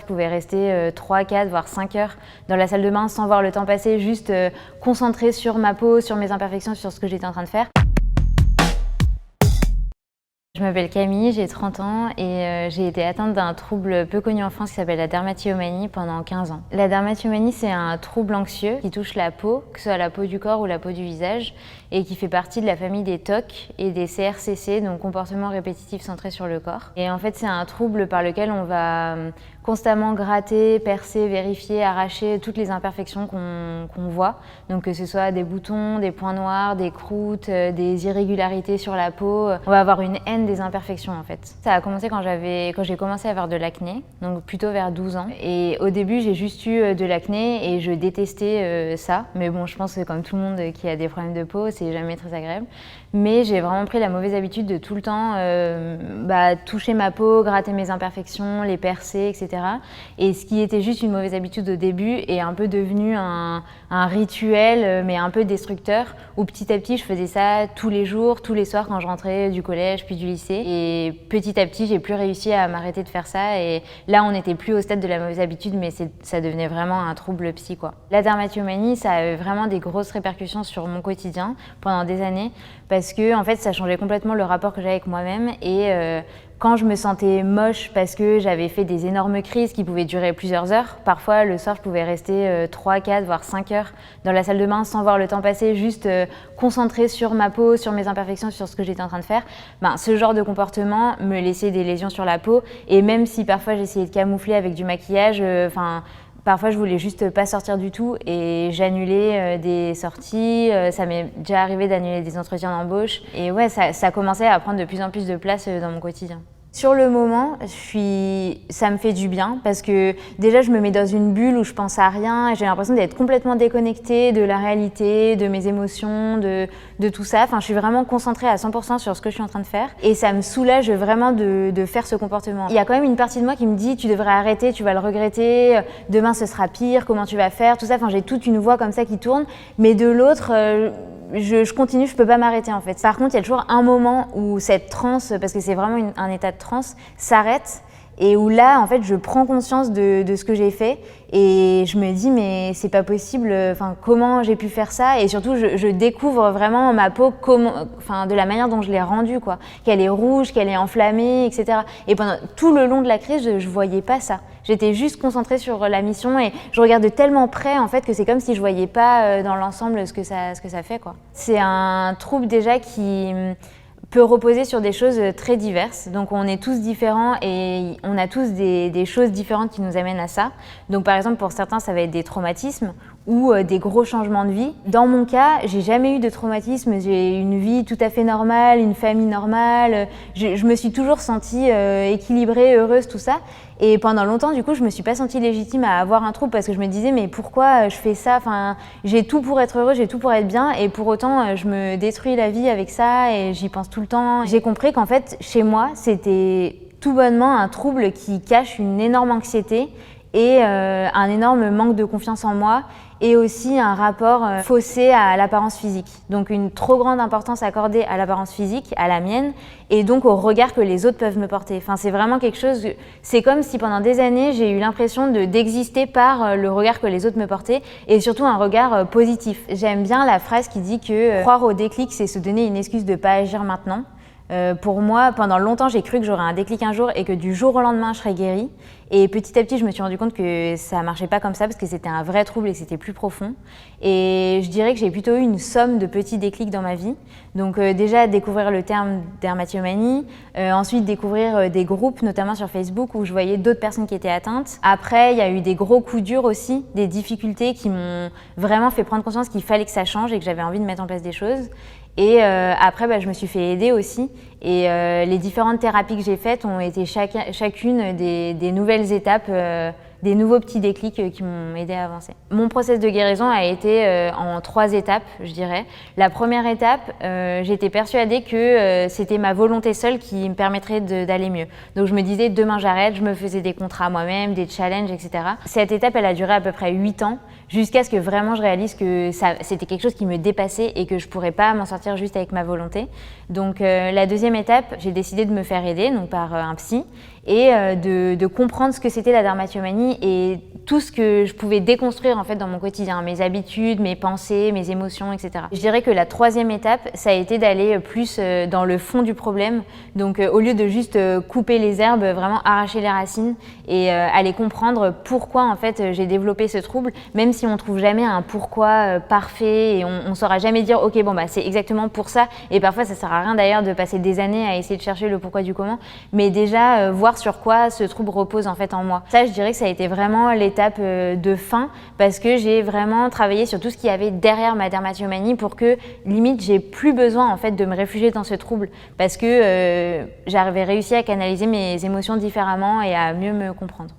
pouvais rester 3, 4, voire 5 heures dans la salle de bain sans voir le temps passer, juste concentrée sur ma peau, sur mes imperfections, sur ce que j'étais en train de faire. Je m'appelle Camille, j'ai 30 ans et j'ai été atteinte d'un trouble peu connu en France qui s'appelle la dermatillomanie pendant 15 ans. La dermatillomanie, c'est un trouble anxieux qui touche la peau, que ce soit la peau du corps ou la peau du visage, et qui fait partie de la famille des TOC et des CRCC, donc comportements répétitifs centrés sur le corps. Et en fait, c'est un trouble par lequel on va constamment gratter, percer, vérifier, arracher toutes les imperfections qu'on voit. Donc que ce soit des boutons, des points noirs, des croûtes, des irrégularités sur la peau. On va avoir une haine des imperfections en fait. Ça a commencé quand j'ai commencé à avoir de l'acné, donc plutôt vers 12 ans. Et au début, j'ai juste eu de l'acné et je détestais ça. Mais bon, je pense que comme tout le monde qui a des problèmes de peau, c'est jamais très agréable. Mais j'ai vraiment pris la mauvaise habitude de tout le temps toucher ma peau, gratter mes imperfections, les percer, etc. Et ce qui était juste une mauvaise habitude au début est un peu devenu un rituel, mais un peu destructeur, où petit à petit je faisais ça tous les jours, tous les soirs quand je rentrais du collège puis du lycée. Et petit à petit j'ai plus réussi à m'arrêter de faire ça. Et là on n'était plus au stade de la mauvaise habitude, mais ça devenait vraiment un trouble psy, quoi. La dermatillomanie, ça a eu vraiment des grosses répercussions sur mon quotidien pendant des années, parce que en fait ça changeait complètement le rapport que j'avais avec moi-même. Et quand je me sentais moche parce que j'avais fait des énormes crises qui pouvaient durer plusieurs heures, parfois le soir je pouvais rester 3, 4, voire 5 heures dans la salle de bain sans voir le temps passer, juste concentrée sur ma peau, sur mes imperfections, sur ce que j'étais en train de faire. Ce genre de comportement me laissait des lésions sur la peau, et même si parfois j'essayais de camoufler avec du maquillage, parfois je voulais juste pas sortir du tout et j'annulais des sorties. Ça m'est déjà arrivé d'annuler des entretiens d'embauche. Et ouais, ça commençait à prendre de plus en plus de place dans mon quotidien. Sur le moment, ça me fait du bien parce que déjà je me mets dans une bulle où je pense à rien et j'ai l'impression d'être complètement déconnectée de la réalité, de mes émotions, de tout ça. Je suis vraiment concentrée à 100% sur ce que je suis en train de faire et ça me soulage vraiment de faire ce comportement. Il y a quand même une partie de moi qui me dit tu devrais arrêter, tu vas le regretter, demain ce sera pire, comment tu vas faire, tout ça. J'ai toute une voix comme ça qui tourne, mais de l'autre, je continue, je peux pas m'arrêter en fait. Par contre, il y a toujours un moment où cette transe, parce que c'est vraiment un état de transe, s'arrête et où là, en fait, je prends conscience de ce que j'ai fait et je me dis mais c'est pas possible, comment j'ai pu faire ça, et surtout je découvre vraiment ma peau de la manière dont je l'ai rendue, quoi, qu'elle est rouge, qu'elle est enflammée, etc. Et pendant tout le long de la crise, je voyais pas ça. J'étais juste concentrée sur la mission et je regarde de tellement près en fait que c'est comme si je voyais pas dans l'ensemble ce que ça fait, quoi. C'est un trouble déjà qui peut reposer sur des choses très diverses. Donc on est tous différents et on a tous des choses différentes qui nous amènent à ça. Donc par exemple pour certains ça va être des traumatismes ou des gros changements de vie. Dans mon cas, j'ai jamais eu de traumatisme, j'ai une vie tout à fait normale, une famille normale. Je me suis toujours sentie équilibrée, heureuse, tout ça. Et pendant longtemps, du coup, je me suis pas sentie légitime à avoir un trouble parce que je me disais mais pourquoi je fais ça, j'ai tout pour être heureuse, j'ai tout pour être bien et pour autant je me détruis la vie avec ça et j'y pense tout le temps. J'ai compris qu'en fait, chez moi, c'était tout bonnement un trouble qui cache une énorme anxiété et un énorme manque de confiance en moi et aussi un rapport faussé à l'apparence physique. Donc une trop grande importance accordée à l'apparence physique, à la mienne, et donc au regard que les autres peuvent me porter. C'est vraiment quelque chose, c'est comme si pendant des années j'ai eu l'impression d'exister par le regard que les autres me portaient et surtout un regard positif. J'aime bien la phrase qui dit que croire au déclic, c'est se donner une excuse de ne pas agir maintenant. Pour moi, pendant longtemps, j'ai cru que j'aurais un déclic un jour et que du jour au lendemain, je serais guérie. Et petit à petit, je me suis rendu compte que ça marchait pas comme ça parce que c'était un vrai trouble et que c'était plus profond. Et je dirais que j'ai plutôt eu une somme de petits déclics dans ma vie. Donc déjà, découvrir le terme dermatillomanie, ensuite découvrir des groupes, notamment sur Facebook, où je voyais d'autres personnes qui étaient atteintes. Après, il y a eu des gros coups durs aussi, des difficultés qui m'ont vraiment fait prendre conscience qu'il fallait que ça change et que j'avais envie de mettre en place des choses. Et après, je me suis fait aider aussi. Et les différentes thérapies que j'ai faites ont été chacune des nouvelles étapes des nouveaux petits déclics qui m'ont aidé à avancer. Mon process de guérison a été en 3 étapes, je dirais. La première étape, j'étais persuadée que c'était ma volonté seule qui me permettrait d'aller mieux. Donc je me disais demain j'arrête, je me faisais des contrats moi-même, des challenges, etc. Cette étape, elle a duré à peu près 8 ans, jusqu'à ce que vraiment je réalise que c'était quelque chose qui me dépassait et que je ne pourrais pas m'en sortir juste avec ma volonté. Donc la deuxième étape, j'ai décidé de me faire aider donc par un psy et de comprendre ce que c'était la dermatomanie et tout ce que je pouvais déconstruire en fait dans mon quotidien, mes habitudes, mes pensées, mes émotions, etc. Je dirais que la troisième étape, ça a été d'aller plus dans le fond du problème. Donc au lieu de juste couper les herbes, vraiment arracher les racines et aller comprendre pourquoi en fait j'ai développé ce trouble, même si on trouve jamais un pourquoi parfait et on saura jamais dire ok bon bah c'est exactement pour ça, et parfois ça sert à rien d'ailleurs de passer des années à essayer de chercher le pourquoi du comment, mais déjà voir sur quoi ce trouble repose en fait en moi. Ça, je dirais que ça a été vraiment l'étape de fin, parce que j'ai vraiment travaillé sur tout ce qu'il y avait derrière ma dermatomanie pour que limite j'ai plus besoin en fait de me réfugier dans ce trouble, parce que j'avais réussi à canaliser mes émotions différemment et à mieux me comprendre.